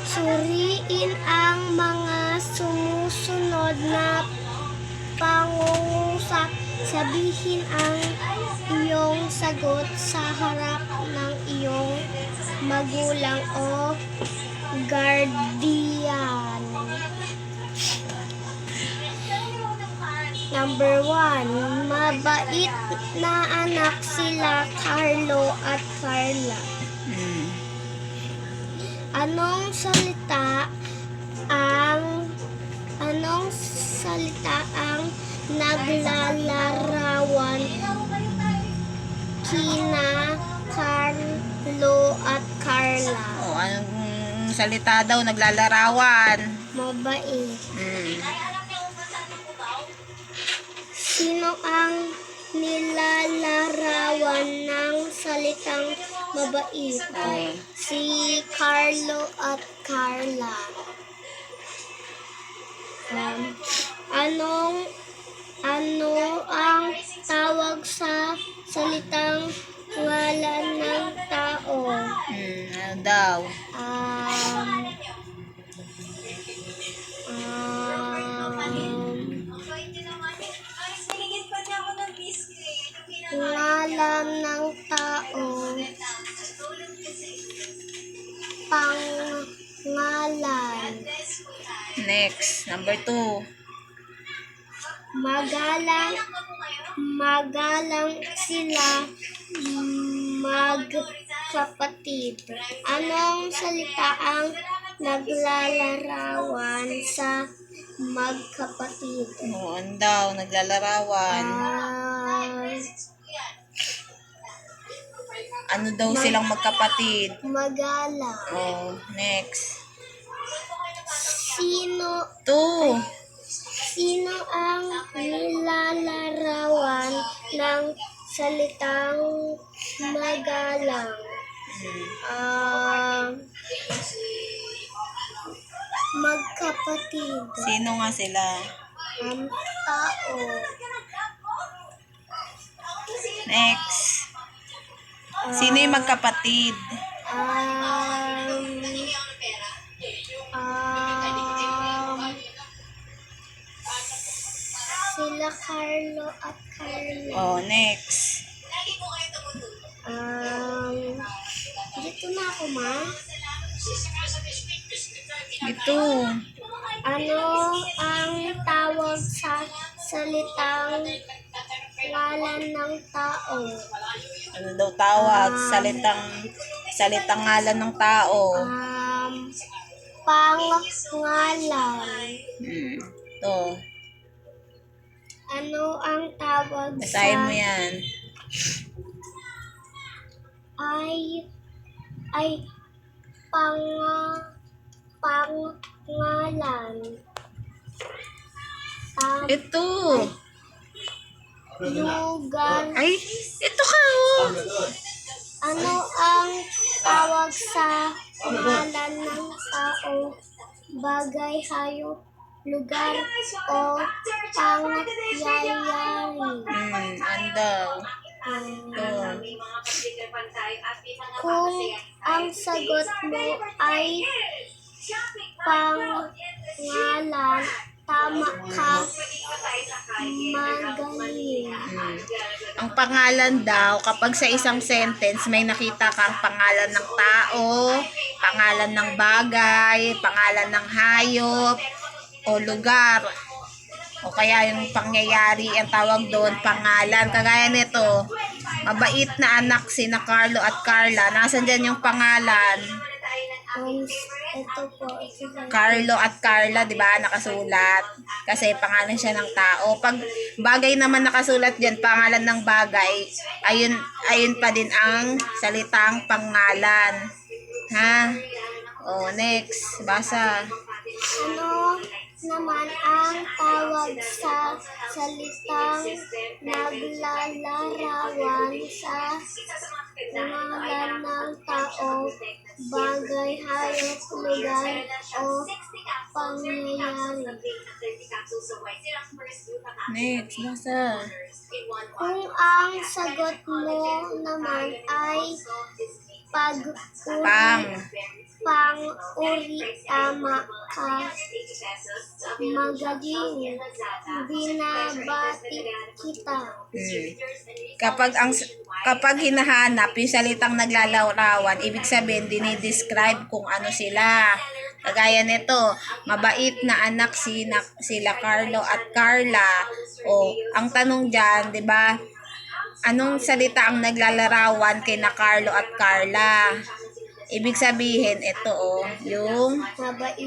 Suriin ang mga sumusunod na pangungusap. Sabihin ang iyong sagot sa harap ng iyong magulang o guardian. Number 1, mabait na anak sila Carlo at Carla. Anong salita ang naglalarawan kina Carlo at Carla? O, anong salita daw naglalarawan? Mabait. Sino ang nilalarawan ng salitang mabait? Si Carlo at Carla. Ano ang tawag sa salitang ngalan ng tao? Ano daw? Ngalan ng tao. Pangalan. Next, number 2. Magalang sila magkapatid. Anong salita ang naglalarawan sa magkapatid? O, ano daw naglalarawan? Ano daw silang magkapatid? Magalang. O, next. Sino ang nilalarawan ng salitang magalang? Magkapatid. Sino nga sila? Tao. Next. Sino yung magkapatid? Sila Carlo at Carla. Oh, next. Dito na ako, ma. Ito. Ano ang tawag sa salitang ngalan ng tao? Ano daw tawag? Salitang ngalan ng tao. Pangalan. Ito. Ano ang tawag Basahin mo yan. ay pangalan. Ito. Lugar. Ay, ito ka oh. Ano ang tawag sa pangalan ng tao, bagay, hayop, lugar, o pangyayari? Ano daw? Kung ang sagot mo ay pangalan, tama ka. Magaling. Ang pangalan daw, kapag sa isang sentence may nakita kang pangalan ng tao, pangalan ng bagay, pangalan ng hayop, o lugar, o kaya yung pangyayari, ang tawag doon, pangalan. Kagaya nito, mabait na anak sina Carlo at Carla. Nasaan dyan yung pangalan? Ito po. Carlo at Carla, di ba? Nakasulat. Kasi pangalan siya ng tao. Pag bagay naman nakasulat dyan, pangalan ng bagay, ayun pa din ang salitang pangalan. Ha? O, next. Basa. Ano naman ang tawag sa salitang naglalarawan sa ngalan ng tao, bagay, hayop, lugar, o pangyayari. Next, basa. Kung ang sagot mo naman ay pang-uri, tama ka, magaling, binabati kita. Kapag hinahanap yung salitang naglalarawan, ibig sabihin dinidescribe kung ano sila. Kagaya nito, mabait na anak sila Carlo at Carla. O, ang tanong diyan, 'di ba? Anong salita ang naglalarawan kay na Carlo at Carla? Ibig sabihin, ito yung Mabait,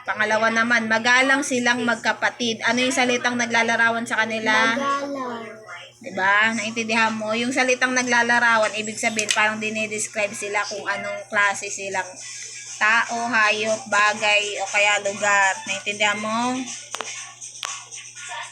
pangalawa naman, magalang silang magkapatid. Ano yung salitang naglalarawan sa kanila? magalang, Diba? Naintindihan mo? Yung salitang naglalarawan, ibig sabihin, parang dinidescribe sila kung anong klase silang tao, hayop, bagay, o kaya lugar. Naintindihan mo?